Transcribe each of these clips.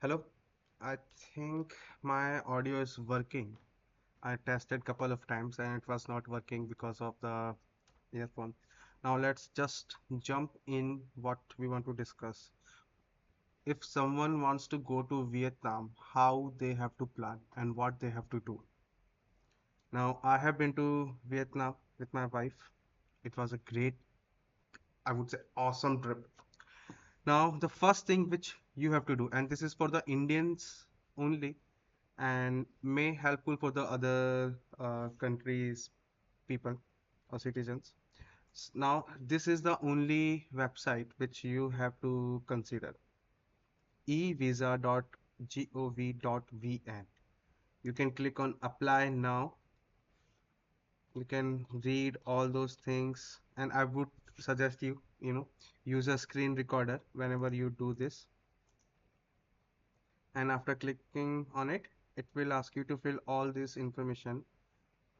Hello, I think my audio is working. I tested couple of times and it was not working because of the earphone. Now let's just jump in what we want to discuss. If someone wants to go to Vietnam, how they have to plan and what they have to do. Now I have been to Vietnam with my wife. It was a great, I would say, awesome trip. Now the first thing which you have to do, and this is for the Indians only, and may helpful for the other countries people or citizens. Now this is the only website which you have to consider: evisa.gov.vn. You can click on apply now. You can read all those things, and I would suggest you use a screen recorder whenever you do this. And after clicking on it, it will ask you to fill all this information.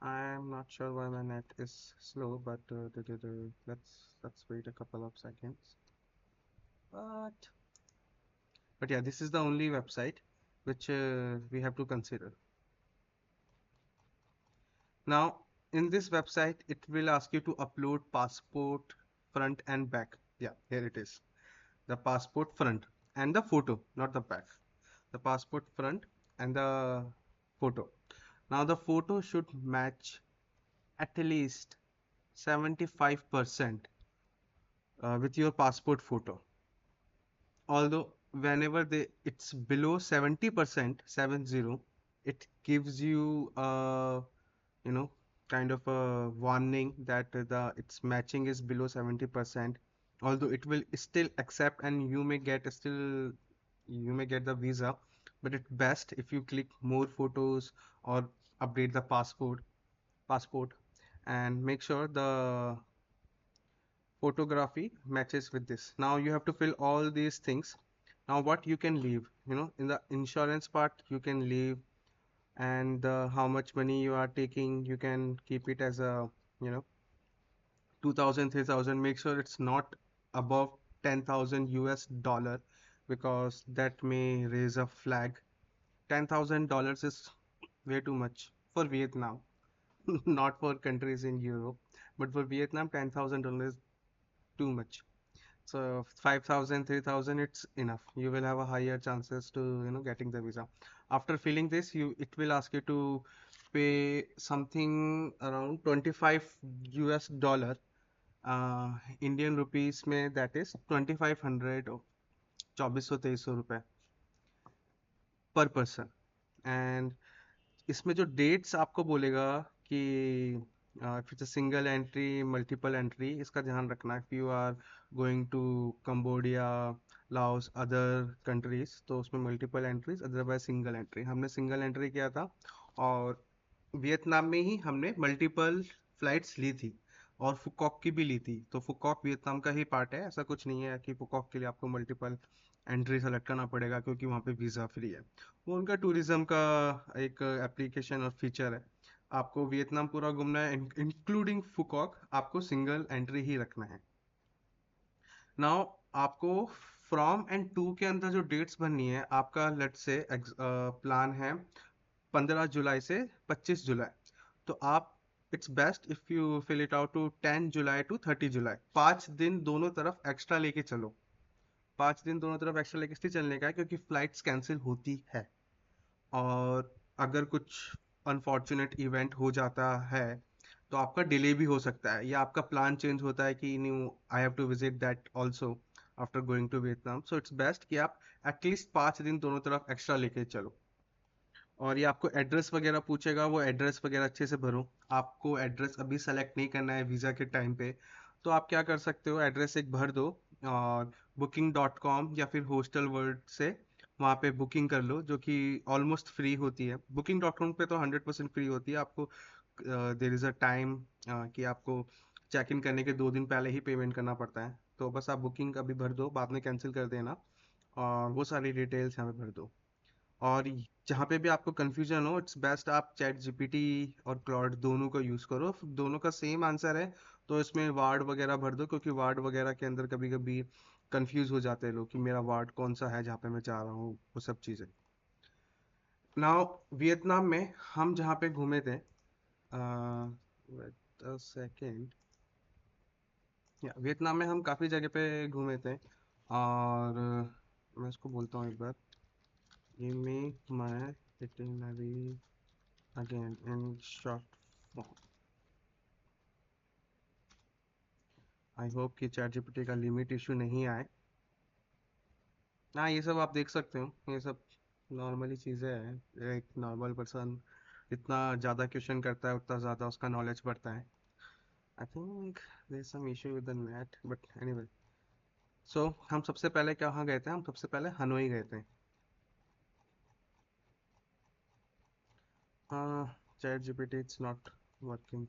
I'm not sure why my net is slow, but let's wait a couple of seconds. But but yeah, this is the only website which we have to consider. Now, in this website, it will ask you to upload passport front and back. Yeah, here it is. The passport front and the photo, not the back. The passport front and the photo. Now the photo should match at least 75% with your passport photo. Although whenever it's below 70%, 70, it gives you you know kind of a warning that the its matching is below 70%. Although it will still accept and you may get the visa, but it's best if you click more photos or update the passport and make sure the photography matches with this. Now you have to fill all these things. Now what you can leave, in the insurance part you can leave, and how much money you are taking, you can keep it as a, you know 2000, 3000. Make sure it's not above 10,000 US dollar, because that may raise a flag. $10,000 is way too much for Vietnam. Not for countries in Europe, but for Vietnam, $10,000 is too much. So 5,000, 3,000, it's enough. You will have a higher chances to, getting the visa. After filling this, it will ask you to pay something around 25 US dollar. Indian rupees में that is 2500 or 2400 रुपए per person. And इसमें जो dates आपको बोलेगा कि if it's a single entry, multiple entry, इसका ध्यान रखना. if you are going to Cambodia, Laos, other countries, तो उसमें multiple entries, otherwise single entry. हमने single entry किया था, और वियतनाम में ही हमने मल्टीपल फ्लाइट्स ली थी, और फुकॉक की भी ली थी. तो फुकॉक वियतनाम का ही पार्ट है, ऐसा कुछ नहीं है कि फुकॉक के लिए आपको मल्टीपल एंट्री सेलेक्ट करना पड़ेगा, क्योंकि वहाँ पे वीज़ा फ्री है. वो उनका टूरिज्म का एक एप्लीकेशन और फीचर है. आपको वियतनाम पूरा घूमना है, इंक्लूडिंग फुकॉक, आपको सिंगल एंट्री ही रखना है. नाउ आपको फ्रॉम एंड टू के अंदर जो डेट्स बननी है, आपका लेट से प्लान है 15 जुलाई से 25 जुलाई. तो आप, it's best if you fill it out to 10 July to 30 July. 5 दिन दोनों तरफ एक्स्ट्रा लेके चलो. 5 दिन दोनों तरफ एक्स्ट्रा लेके इसलिए चलने का है क्योंकि फ्लाइट्स कैंसिल होती है, और अगर कुछ अनफॉर्चुनेट इवेंट हो जाता है तो आपका डिले भी हो सकता है, या आपका प्लान चेंज होता है कि new I have to visit that also after going to Vietnam. So it's best कि आप एटलीस्ट 5 दिन दोनों तरफ एक्स्ट्रा लेके चलो. और ये आपको एड्रेस वगैरह पूछेगा, वो एड्रेस वगैरह अच्छे से भरो. आपको एड्रेस अभी सेलेक्ट नहीं करना है वीज़ा के टाइम पे, तो आप क्या कर सकते हो, एड्रेस एक भर दो, और booking.com या फिर हॉस्टल वर्ल्ड से वहाँ पे बुकिंग कर लो, जो कि ऑलमोस्ट फ्री होती है. booking.com पे तो 100% फ्री होती है. आपको देर इज़ अ टाइम कि आपको चेक इन करने के 2 दिन पहले ही पेमेंट करना पड़ता है. तो बस आप बुकिंग अभी भर दो, बाद में कैंसिल कर देना, और वो सारी डिटेल्स यहाँ पे भर दो. और जहाँ पे भी आपको कंफ्यूजन हो, इट्स बेस्ट आप चैट जीपीटी और क्लॉड दोनों का यूज़ करो. दोनों का सेम आंसर है, तो इसमें वार्ड वगैरह भर दो, क्योंकि वार्ड वगैरह के अंदर कभी कभी कंफ्यूज हो जाते हैं लोग कि मेरा वार्ड कौन सा है जहाँ पे मैं जा रहा हूँ, वो सब चीज़ें। नाउ वियतनाम में हम जहाँ पे घूमे थे, सेकेंड, या वियतनाम में हम काफ़ी जगह पे घूमे थे, और मैं इसको बोलता हूँ एक बार, give me my itinerary again in short form. I hope कि चैट जीपीटी का लिमिट इशू नहीं आए। हाँ, ये सब आप देख सकते हो, ये सब नॉर्मली चीज़ें हैं। एक नॉर्मल पर्सन जितना ज़्यादा क्वेश्चन करता है उतना ज़्यादा उसका नॉलेज बढ़ता है। I think there is some issue with the net, but anyway. So हम सबसे पहले कहाँ गए थे? हम सबसे पहले हनोई गए थे। हाँ, chat GPT it's not working.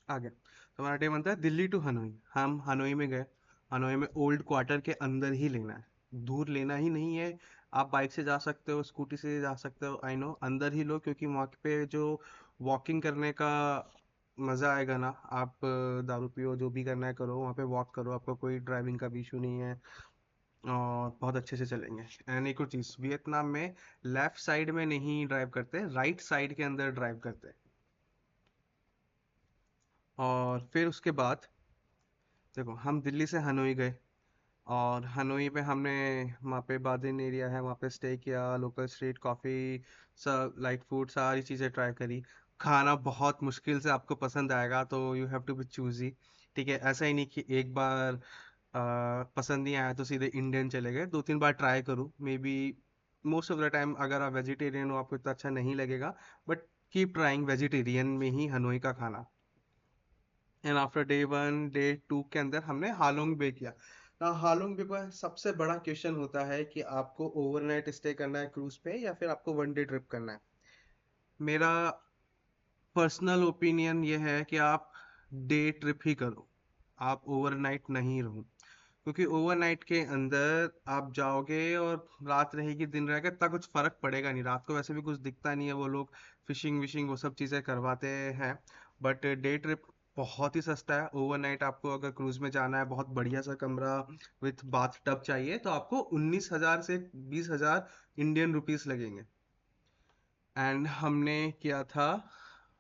आ गया। तो हमारा डे बनता है दिल्ली टू हनोई। हम हनोई में गए। हनोई में ओल्ड क्वार्टर के अंदर ही लेना है, दूर लेना ही नहीं है। आप बाइक से जा सकते हो, स्कूटी से जा सकते हो, आई नो, अंदर ही लो, क्योंकि वहाँ पे जो वॉकिंग करने का मज़ा आएगा ना। आप दारू पियो, जो भी करना है करो, वहाँ पे वॉक करो, आपको कोई ड्राइविंग का भी इशू नहीं है, और बहुत अच्छे से चलेंगे। एंड एक और चीज़, वियतनाम में लेफ्ट साइड में नहीं ड्राइव करते, राइट साइड के अंदर ड्राइव करते हैं। और फिर उसके बाद देखो, हम दिल्ली से हनोई गए, और हनोई में हमने वहाँ पे बादिन एरिया है, वहाँ पे स्टे किया, लोकल स्ट्रीट कॉफ़ी, सब लाइट फूड, सारी चीज़ें ट्राई करी। खाना बहुत मुश्किल से आपको पसंद आएगा, तो you have to be choosy. ठीक है, ऐसा ही नहीं कि एक बार पसंद नहीं आया तो सीधे इंडियन चले गए। दो तीन बार ट्राई करूँ, may be. Most of the time अगर आप वेजिटेरियन हो, आपको इतना अच्छा नहीं लगेगा, बट कीप ट्राइंग वेजिटेरियन में ही हनोई का खाना। And after day one, day two के अंदर हमने हालोंग बे किया। ना हालोंग बे पर सबसे बड़ा क्वेश्चन होता है कि आपको ओवरनाइट स्टे करना है क्रूज पे, या फिर आपको वन डे ट्रिप करना है। मेरा पर्सनल ओपिनियन ये है कि आप डे ट्रिप ही करो, आप ओवरनाइट नहीं रहो। क्योंकि ओवरनाइट के अंदर आप जाओगे और रात रहेगी दिन रहेगा, इतना कुछ फर्क पड़ेगा नहीं। रात को वैसे भी कुछ दिखता नहीं है, वो लोग फिशिंग विशिंग वो सब चीज़ें करवाते हैं। बट डे ट्रिप बहुत ही सस्ता है। ओवरनाइट आपको अगर क्रूज में जाना है, बहुत बढ़िया सा कमरा विथ बाथ टब चाहिए, तो आपको 19,000 से 20,000 इंडियन रुपीस लगेंगे। एंड हमने किया था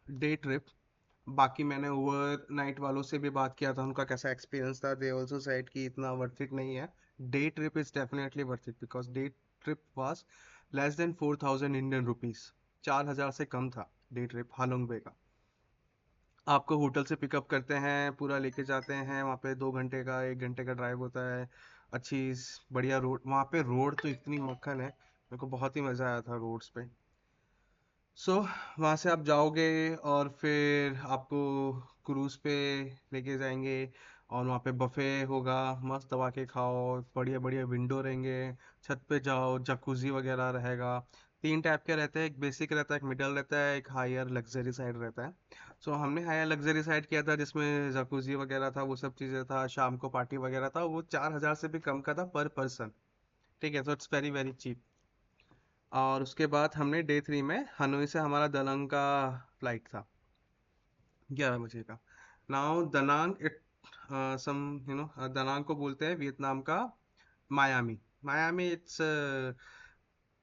डे ट्रिप। बाकी मैंने ओवर नाइट वालों से भी बात किया था, उनका कैसा एक्सपीरियंस था। दे ऑल्सो सेड कि इतना वर्थ इट नहीं है। Day trip is definitely worth it, because day trip was less than 4,000 Indian rupees. 4,000 से कम था डे ट्रिप हालोंग बे का। आपको होटल से पिकअप करते हैं, पूरा लेके जाते हैं वहाँ पे। 2 घंटे का, 1 घंटे का ड्राइव होता है। बढ़िया रोड, वहाँ पे रोड तो इतनी मक्खन है, मेरे को बहुत ही मज़ा आया था रोड्स पे। सो वहाँ से आप जाओगे, और फिर आपको क्रूज पे लेके जाएंगे, और वहाँ पे बफे होगा। मस्त दबा के खाओ, बढ़िया बढ़िया विंडो रहेंगे। छत पे जाओ, जकूजी वगैरह रहेगा। तीन टाइप के रहते हैं, एक बेसिक रहता है, एक मिडल रहता है, एक हायर लग्जरी साइड रहता है। सो हमने हायर लग्जरी साइड किया था, जिसमें जकूजी वगैरह था, वो सब चीज़ें था, शाम को पार्टी वगैरह था। वो 4,000 से भी कम का था पर पर्सन। ठीक है, तो इट्स वेरी वेरी चीप। और उसके बाद हमने डे थ्री में हनोई से हमारा दलंग का फ्लाइट था, 11 बजे का। Now Da Nang, it some Da Nang को बोलते हैं वियतनाम का Miami. Miami it's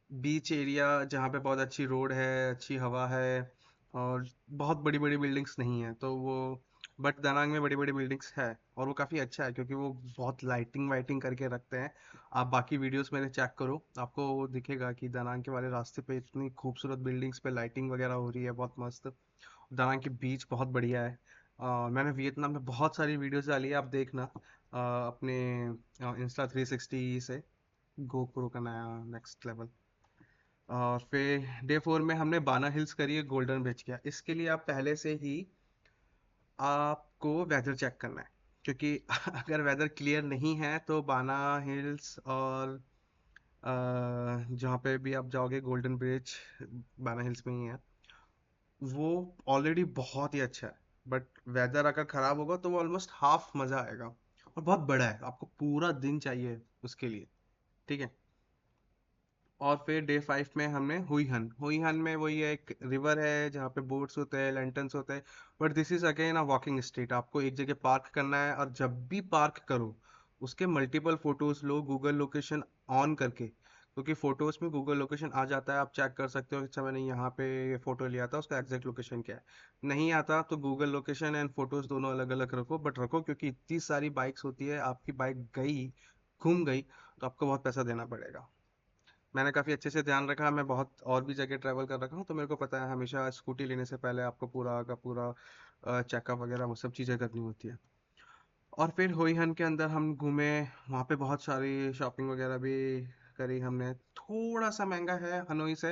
beach area, जहाँ पे बहुत अच्छी रोड है, अच्छी हवा है, और बहुत बड़ी बड़ी बिल्डिंग्स नहीं है, तो वो, बट दनांग में बड़ी बड़ी बिल्डिंग्स है। और वो काफ़ी अच्छा है, क्योंकि वो बहुत लाइटिंग वाइटिंग करके रखते हैं। आप बाकी वीडियोस मेरे चेक करो, आपको वो दिखेगा कि दनांग के वाले रास्ते पे इतनी खूबसूरत बिल्डिंग्स पे लाइटिंग वगैरह हो रही है, बहुत मस्त। दानांग की बीच बहुत बढ़िया है। मैंने वियतनाम में बहुत सारी वीडियोस डाली है, आप देखना अपने इंस्टा 360 से। गोप्रो का नया नेक्स्ट लेवल। और फिर डे फोर में हमने बाना हिल्स करी है, गोल्डन ब्रिज किया। इसके लिए आप पहले से ही आपको वेदर चेक करना है, क्योंकि अगर वेदर क्लियर नहीं है तो बाना हिल्स और जहाँ पे भी आप जाओगे, गोल्डन ब्रिज बाना हिल्स में ही है, वो ऑलरेडी बहुत ही अच्छा है। बट वेदर अगर खराब होगा तो वो ऑलमोस्ट हाफ मजा आएगा। और बहुत बड़ा है, आपको पूरा दिन चाहिए उसके लिए। ठीक है। और फिर डे 5 में हमने हुई हन में वही है, एक रिवर है जहाँ पे बोट्स होते हैं, लैंटर्न्स होते हैं। But this is again a walking street, आपको एक जगह पार्क करना है, और जब भी पार्क करो उसके multiple photos low Google location on करके, क्योंकि फोटोज में गूगल लोकेशन आ जाता है, आप चेक कर सकते हो कि अच्छा मैंने यहाँ पे ये फोटो लिया था, उसका एग्जैक्ट लोकेशन क्या है। नहीं आता तो गूगल लोकेशन एंड फोटोज दोनों अलग अलग रखो, बट रखो, क्योंकि इतनी सारी बाइक्स होती है, आपकी बाइक गई, घूम गई, तो आपको बहुत पैसा देना पड़ेगा। मैंने काफ़ी अच्छे से ध्यान रखा, मैं बहुत और भी जगह ट्रैवल कर रखा हूँ, तो मेरे को पता है हमेशा स्कूटी लेने से पहले आपको पूरा का पूरा चेकअप वगैरह वो सब चीज़ें करनी होती है। और फिर हुई हन के अंदर हम घूमे, वहाँ पे बहुत सारी शॉपिंग वगैरह भी करी हमने। थोड़ा सा महंगा है हनोई से।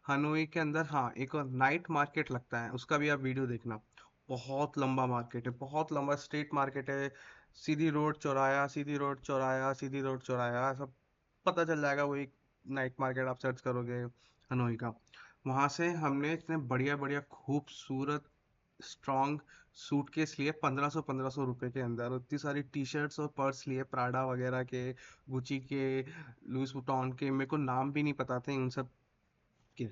हनोई के अंदर हाँ एक और नाइट मार्केट लगता है, उसका भी आप वीडियो देखना। बहुत लंबा मार्केट है, बहुत लंबा स्ट्रीट मार्केट है। सीधी रोड चौराया, सीधी रोड चौराया, सीधी रोड चौराया, सब पता चल जाएगा। वही नाइट मार्केट आप सर्च करोगे हनोई का। वहां से हमने इतने बढ़िया बढ़िया खूबसूरत स्ट्रॉन्ग सूटकेस लिए 1500 के अंदर, और इतनी सारी टी शर्ट्स और पर्स लिए प्राडा वगैरह के, गुची के, लुइस वुइटन के, मेरे को नाम भी नहीं पता थे उन सब के।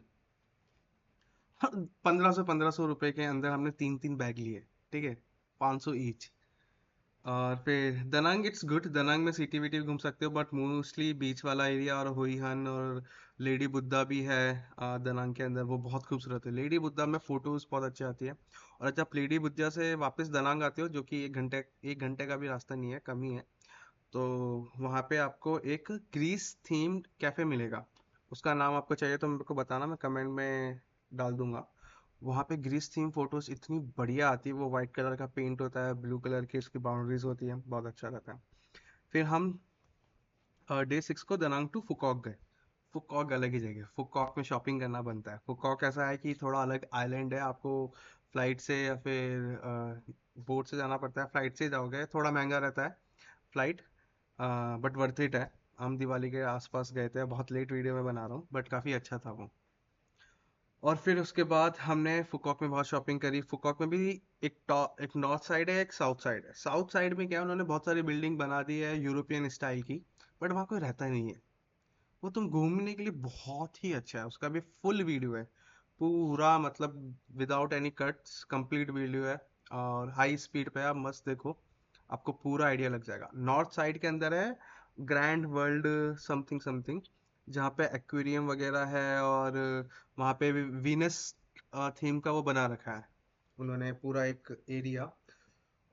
1500 के अंदर हमने तीन तीन बैग लिए, ठीक है, 500 ईच। और फिर दनांग इट्स गुड, दनांग में सिटी विटी घूम सकते हो, बट मोस्टली बीच वाला एरिया और हुईहन और लेडी बुद्धा भी है दनांग के अंदर, वो बहुत खूबसूरत है। लेडी बुद्धा में फोटोज बहुत अच्छी आती है। और जब लेडी बुद्धा से वापस दनांग आते हो, जो कि 1 घंटे का भी रास्ता नहीं है, कम ही है, तो वहाँ पे आपको एक ग्रीस थीम्ड कैफे मिलेगा। उसका नाम आपको चाहिए तो मेरे को बताना, मैं कमेंट में डाल दूंगा। वहाँ पे ग्रीस थीम फोटोज इतनी बढ़िया आती है, वो वाइट कलर का पेंट होता है, ब्लू कलर की उसकी बाउंड्रीज होती है, बहुत अच्छा रहता है। फिर हम डे 6 को दनांग टू फुकॉक गए। फुकॉक अलग ही जगह, फुकॉक में शॉपिंग करना बनता है। फुकॉक ऐसा है कि थोड़ा अलग आइलैंड है, आपको फ्लाइट से या फिर बोट से जाना पड़ता है। फ्लाइट से जाओगे थोड़ा महंगा रहता है फ्लाइट, बट वर्थ इट है। हम दिवाली के आसपास गए थे, बहुत लेट वीडियो में बना रहा हूँ, बट काफ़ी अच्छा था वो। और फिर उसके बाद हमने फुकॉक में बहुत शॉपिंग करी। फुकॉक में भी एक नॉर्थ साइड है, एक साउथ साइड है। साउथ साइड में क्या है, उन्होंने बहुत सारी बिल्डिंग बना दी है यूरोपियन स्टाइल की, बट वहाँ कोई रहता नहीं है। वो तुम घूमने के लिए बहुत ही अच्छा है, उसका भी फुल वीडियो है, पूरा मतलब without any cuts complete video है। और हाई स्पीड पे आप मस्त देखो, आपको पूरा आइडिया लग जाएगा। नॉर्थ साइड के अंदर है ग्रैंड वर्ल्ड समथिंग समथिंग, जहाँ पे एक्वेरियम वगैरह है, और वहाँ पे वीनस थीम का वो बना रखा है उन्होंने पूरा एक एरिया।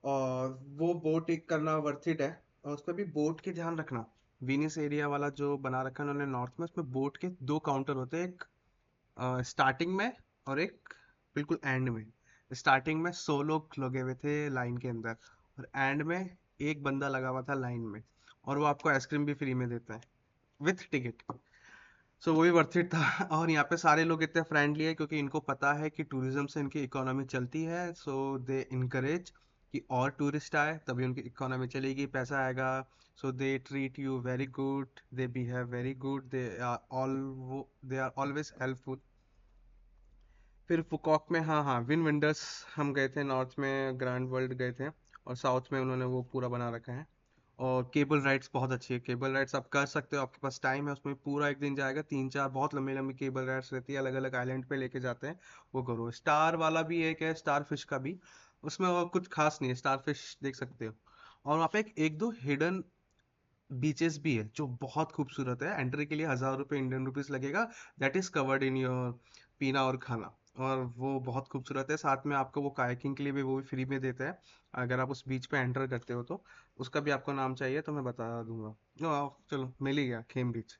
और वो बोट एक करना वर्थ इट है। और उसमें भी बोट के ध्यान रखना, वीनिस एरिया वाला जो बना रखा है उन्होंने नॉर्थ में, उसमें बोट के 2 काउंटर होते हैं, एक स्टार्टिंग में और एक बिल्कुल एंड में। स्टार्टिंग में 100 लोग लगे हुए थे लाइन के अंदर, और एंड में एक बंदा लगा हुआ था लाइन में, और वो आपको आइसक्रीम भी फ्री में देता है विथ टिकट। सो वही वर्थ इट था। और यहाँ पे सारे लोग इतने फ्रेंडली है, क्योंकि इनको पता है कि टूरिज्म से इनकी इकोनॉमी चलती है, सो दे इनकरेज कि और टूरिस्ट आए, तभी उनकी इकोनॉमी चलेगी, पैसा आएगा। So they treat you very good, they behave very good, they are always helpful. फिर फुकॉक में हाँ हाँ विन विंडर्स हम गए थे, नॉर्थ में ग्रैंड वर्ल्ड गए थे, और साउथ में उन्होंने वो पूरा बना रखा है। और केबल राइड्स बहुत अच्छी है, केबल राइड्स आप कर सकते हो, आपके पास टाइम है, उसमें पूरा एक दिन जाएगा। 3 4 बहुत लंबी लंबी केबल राइड्स रहती है, अलग अलग आइलैंड पे लेके जाते हैं। वो करो। स्टार वाला भी एक है, स्टार फिश का भी, उसमें वो कुछ खास नहीं है, स्टार फिश देख सकते हो। और वहाँ पे एक दो हिडन बीचेस भी है जो बहुत खूबसूरत है। एंट्री के लिए 1000 रुपये इंडियन रुपीज लगेगा, that is covered in your पीना और खाना। और वो बहुत खूबसूरत है, साथ में आपको वो कायाकिंग के लिए भी वो भी फ्री में देता है, अगर आप उस बीच पे एंटर करते हो तो। उसका भी आपको नाम चाहिए तो मैं बता दूंगा। चलो मिल ही गया, खेम बीच।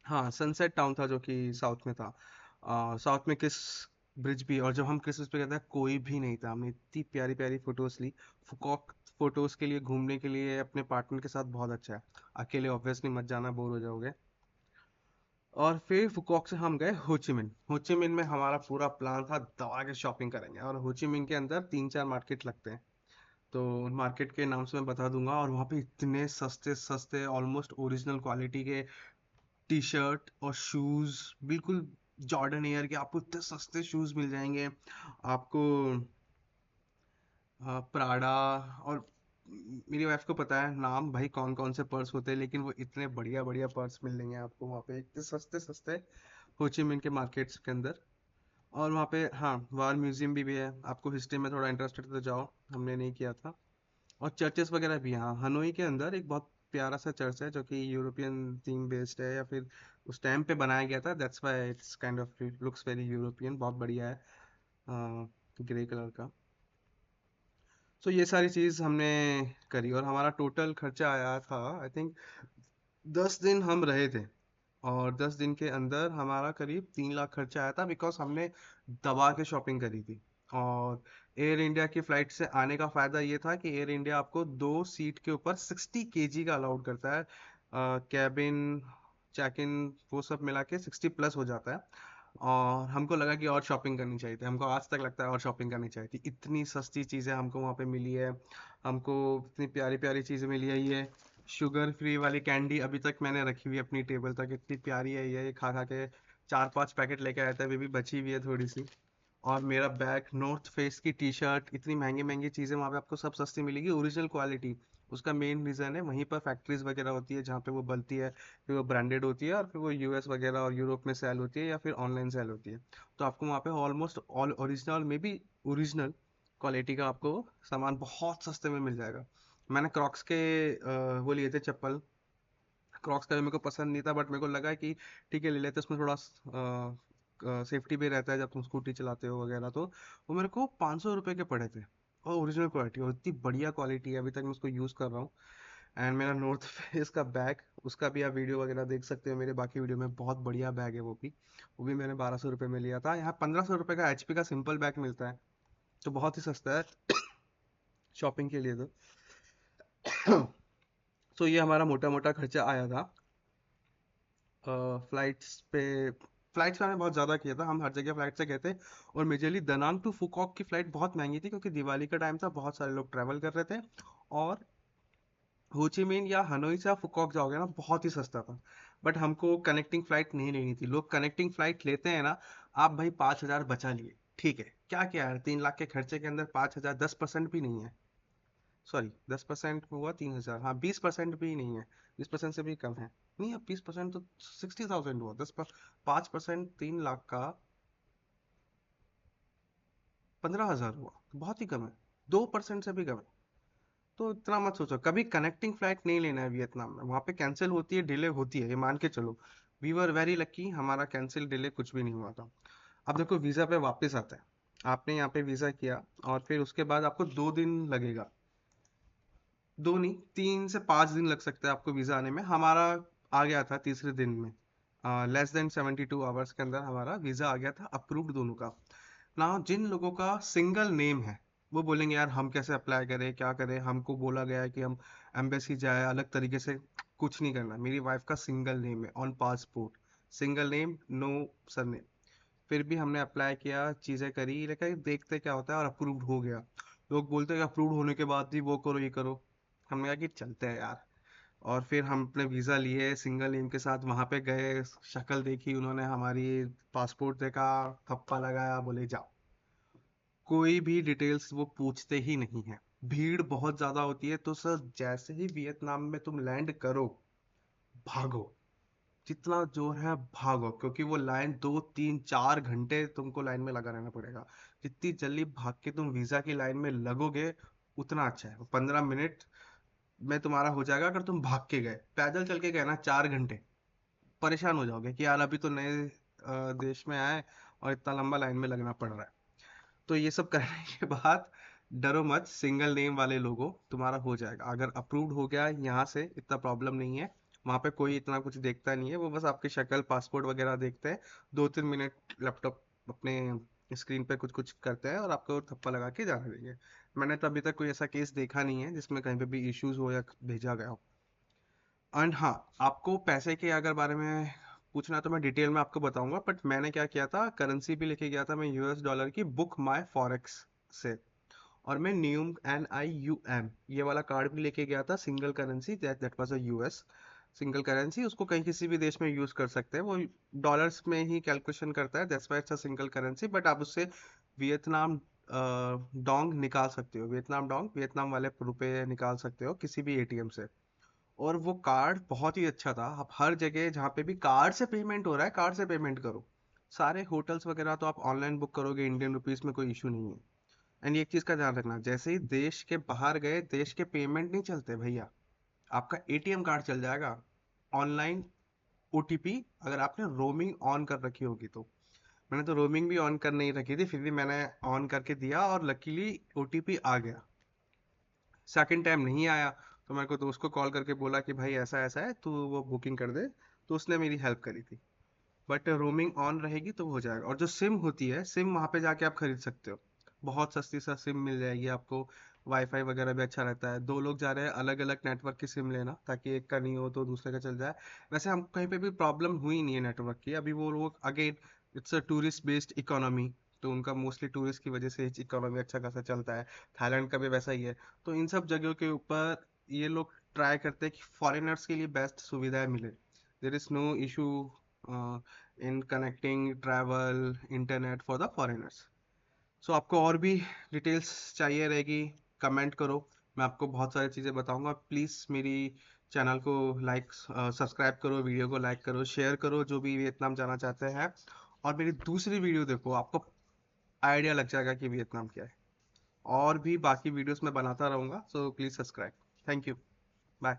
हाँ, सनसेट टाउन था जो कि साउथ में था। साउथ में किस ब्रिज भी, और जब हम किस उस पे गए थे कोई भी नहीं था, हमने इतनी प्यारी प्यारी फोटोज ली। फुकॉक फोटोज के लिए, घूमने के लिए अपने पार्टनर के साथ बहुत अच्छा है, अकेले ऑब्वियसली मत जाना, बोर हो जाओगे। और फिर फुकॉक से हम गए होचिमिन। होचिमिन में हमारा पूरा प्लान था दबा के शॉपिंग करेंगे, और होचिमिन के अंदर 3 4 मार्केट लगते हैं, तो उन मार्केट के नाम से मैं बता दूंगा। और वहाँ पे इतने सस्ते सस्ते ऑलमोस्ट ओरिजिनल क्वालिटी के टी शर्ट और शूज, बिल्कुल जॉर्डन एयर के आपको इतने सस्ते शूज मिल जाएंगे। आपको प्राडा और मेरी वाइफ को पता है नाम भाई कौन कौन से पर्स होते हैं, लेकिन वो इतने बढ़िया बढ़िया पर्स मिलेंगे आपको वहाँ पे, इतने सस्ते सस्ते हो ची मिन के मार्केट्स के अंदर। और वहाँ पे हाँ वार म्यूजियम भी है, आपको हिस्ट्री में थोड़ा इंटरेस्टेड तो जाओ, हमने नहीं किया था। और चर्चेस वगैरह भी हैं। हाँ, हनोई के अंदर एक बहुत प्यारा सा चर्च है जो कि यूरोपियन थीम बेस्ड है, या फिर उस टाइम पे बनाया गया था, that's why it's kind of looks very European, बहुत बढ़िया है, ग्रे कलर का। सो ये सारी चीज़ हमने करी, और हमारा टोटल खर्चा आया था आई थिंक, 10 दिन हम रहे थे, और 10 दिन के अंदर हमारा करीब 3 लाख खर्चा आया था, बिकॉज हमने दबा के शॉपिंग करी थी। और एयर इंडिया की फ्लाइट से आने का फायदा ये था कि एयर इंडिया आपको 2 सीट के ऊपर 60 kg का अलाउड करता है, कैबिन चेक इन वो सब मिला के 60+ हो जाता है। और हमको लगा कि और शॉपिंग करनी चाहिए थी, हमको आज तक लगता है और शॉपिंग करनी चाहिए थी, इतनी सस्ती चीज़ें हमको वहाँ पे मिली है। हमको इतनी प्यारी प्यारी चीज़ें मिली है, ये शुगर फ्री वाली कैंडी अभी तक मैंने रखी हुई है अपनी टेबल तक, इतनी प्यारी है ये खा खा के 4-5 पैकेट लेके आया था, अभी भी बची हुई है थोड़ी सी। और मेरा बैग, नॉर्थ फेस की टी शर्ट, इतनी महंगी महंगी चीज़ें वहाँ पे आपको सब सस्ती मिलेगी, ओरिजिनल क्वालिटी। उसका मेन रीज़न है वहीं पर फैक्ट्रीज वगैरह होती है जहाँ पे वो बनती है, फिर वो ब्रांडेड होती है, और फिर वो यूएस वगैरह और यूरोप में सेल होती है, या फिर ऑनलाइन सेल होती है। तो आपको वहाँ पे ऑलमोस्ट ऑल ओरिजिनल में भी ओरिजिनल क्वालिटी का आपको सामान बहुत सस्ते में मिल जाएगा। मैंने क्रॉक्स के वो लिए थे चप्पल, क्रॉक्स का भी मेरे को पसंद नहीं था, बट मेरे को लगा कि ठीक है ले लेते हैं, उसमें थोड़ा सेफ्टी भी रहता है जब तुम स्कूटी चलाते हो वगैरह, तो वो मेरे को 500 रुपये के पड़े थे, और ओरिजिनल क्वालिटी, और इतनी बढ़िया क्वालिटी है, अभी तक मैं उसको यूज़ कर रहा हूँ। एंड मेरा नॉर्थ फेस का बैग, उसका भी आप वीडियो वगैरह देख सकते हो मेरे बाकी वीडियो में, बहुत बढ़िया बैग है वो भी मैंने 1200 रुपये में लिया था। यहाँ 1500 रुपये का एचपी का सिंपल बैग मिलता है, तो बहुत ही सस्ता है शॉपिंग के लिए तो। सो ये हमारा मोटा मोटा खर्चा आया था फ्लाइट्स पे। फ्लाइट्स पे हमने बहुत ज़्यादा किया था, हम हर जगह फ्लाइट से गए थे। और मेजरली दनांग टू फुकॉक की फ़्लाइट बहुत महंगी थी, क्योंकि दिवाली का टाइम था, बहुत सारे लोग ट्रैवल कर रहे थे। और होचिमिन या हनोई से आप फुकॉक जाओगे ना, बहुत ही सस्ता था। बट हमको कनेक्टिंग फ़्लाइट नहीं लेनी थी, लोग कनेक्टिंग फ़्लाइट लेते हैं ना। आप भाई 5,000 बचा लिए, ठीक है, क्या क्या है, 3 लाख के खर्चे के अंदर 5,000 10% भी नहीं है। सॉरी, 10% हुआ 3,000, हाँ 20% भी नहीं है, 20% से भी कम है। नहीं, अब 20% तो 60,000 हुआ, 5% 3 लाख का 15,000 हुआ, बहुत ही कम है, 2% से भी कम है। तो इतना मत सोचो, कभी कनेक्टिंग फ्लाइट नहीं लेना है वियतनाम में, वहाँ पे कैंसिल होती है, डिले होती है, ये मान के चलो। वी वर वेरी लकी, हमारा कैंसिल डिले कुछ भी नहीं हुआ था। अब देखो वीज़ा पे वापस आता है, आपने यहाँ पे वीज़ा किया, और फिर उसके बाद आपको 2 दिन लगेगा, 2 नहीं 3 से 5 दिन लग सकता है आपको वीज़ा आने में। हमारा आ गया था तीसरे दिन में, लेस देन 72 आवर्स के अंदर हमारा वीज़ा आ गया था, अप्रूव्ड दोनों का। ना जिन लोगों का सिंगल नेम है, वो बोलेंगे यार हम कैसे अप्लाई करें, क्या करें, हमको बोला गया है कि हम एम्बेसी जाए अलग तरीके से। कुछ नहीं करना, मेरी वाइफ का सिंगल नेम है on passport, single name, no surname. फिर भी हमने अप्लाई किया, चीज़ें करी, लेकिन देखते क्या होता है, और अप्रूव्ड हो गया। लोग बोलते हैं कि अप्रूव्ड होने के बाद भी वो करो ये करो, हमने कहा कि चलते हैं यार। और फिर हम अपने वीज़ा लिए सिंगल नेम के साथ, वहाँ पे गए, शक्ल देखी उन्होंने हमारी, पासपोर्ट देखा, थप्पा लगाया, बोले जाओ। कोई भी डिटेल्स वो पूछते ही नहीं है। भीड़ बहुत ज़्यादा होती है, तो सर जैसे ही वियतनाम में तुम लैंड करो, भागो, जितना जोर है भागो, क्योंकि वो लाइन 2 3 4 घंटे तुमको लाइन में लगा रहना पड़ेगा। जितनी जल्दी भाग के तुम वीज़ा की लाइन में लगोगे, उतना अच्छा है। 15 मिनट में तुम्हारा हो जाएगा, अगर तुम भाग के गए, पैदल चल के गए ना 4 घंटे, परेशान हो जाओगे कि यार अभी तो नए देश में आए और इतना लंबा लाइन में लगना पड़ रहा है। तो ये सब करने के बाद डरो मत, सिंगल नेम वाले लोगों तुम्हारा हो जाएगा, अगर अप्रूव्ड हो गया यहाँ से, इतना प्रॉब्लम नहीं है। वहाँ पे कोई इतना कुछ देखता नहीं है, वो बस आपकी शक्ल पासपोर्ट वगैरह देखते हैं, 2 3 मिनट लैपटॉप अपने स्क्रीन पे कुछ कुछ करते हैं, और आपको थप्पा लगा के जाने देंगे। मैंने तो अभी तक कोई ऐसा केस देखा नहीं है जिसमें कहीं पे भी इश्यूज हो या भेजा गया हो। एंड हाँ, आपको पैसे के अगर बारे में पूछना है तो मैं डिटेल में आपको बताऊंगा, बट मैंने क्या किया था, करेंसी भी लेके गया था मैं यूएस डॉलर की, बुक माई फॉरेक्स से। और मैं न्यूम NIUM ये वाला कार्ड भी लेके गया था, single currency, that that was a US single currency, उसको कहीं किसी भी देश में यूज कर सकते हैं, वो डॉलर्स में ही कैलकुलेशन करता है, that's why it's a single currency, but आप उससे वियतनाम डोंग निकाल सकते हो, वियतनाम डोंग, वियतनाम वाले रुपए निकाल सकते हो किसी भी एटीएम से। और वो कार्ड बहुत ही अच्छा था। आप हर जगह जहाँ पे भी कार्ड से पेमेंट हो रहा है, कार्ड से पेमेंट करो। सारे होटल्स वगैरह तो आप ऑनलाइन बुक करोगे, इंडियन रुपीस में कोई इशू नहीं है। एंड एक चीज का ध्यान रखना, जैसे ही देश के बाहर गए, देश के पेमेंट नहीं चलते भैया, आपका एटीएम कार्ड चल जाएगा। ऑनलाइन ओटीपी, अगर आपने रोमिंग ऑन कर रखी होगी तो। मैंने तो रोमिंग भी ऑन कर नहीं रखी थी, फिर भी मैंने ऑन करके दिया और लकीली ओटीपी आ गया। सेकंड टाइम नहीं आया, तो मेरे को दोस्त को कॉल करके बोला कि भाई ऐसा ऐसा है, तू वो बुकिंग कर दे। तो उसने मेरी हेल्प करी थी। बट रोमिंग ऑन रहेगी तो हो जाएगा। और जो सिम होती है, सिम वहाँ पे जाके आप खरीद सकते हो। बहुत सस्ती सा सिम मिल जाएगी आपको। वाईफाई वगैरह भी अच्छा रहता है। दो लोग जा रहे हैं, अलग अलग नेटवर्क की सिम लेना, ताकि एक का नहीं हो तो दूसरे का चल जाए। वैसे हम कहीं पे भी प्रॉब्लम हुई नहीं है नेटवर्क की अभी। वो लोग again, it's a tourist based economy, तो उनका मोस्टली टूरिस्ट की वजह से इकोनॉमी अच्छा खासा चलता है। थाईलैंड का भी वैसा ही है। तो इन सब जगहों के ऊपर ये लोग ट्राई करते हैं कि फॉरेनर्स के लिए बेस्ट सुविधाएं मिले। There is no issue in connecting travel internet for the foreigners. So आपको और भी डिटेल्स चाहिए रहेगी, कमेंट करो। मैं आपको बहुत सारी चीज़ें बताऊंगा। प्लीज़ मेरी चैनल को लाइक, सब्सक्राइब करो, वीडियो को लाइक करो, शेयर करो जो भी वियतनाम जाना चाहते हैं। और मेरी दूसरी वीडियो देखो, आपको आइडिया लग जाएगा कि वियतनाम क्या है। और भी बाकी वीडियोस मैं बनाता रहूंगा, so please subscribe. Thank you. Bye.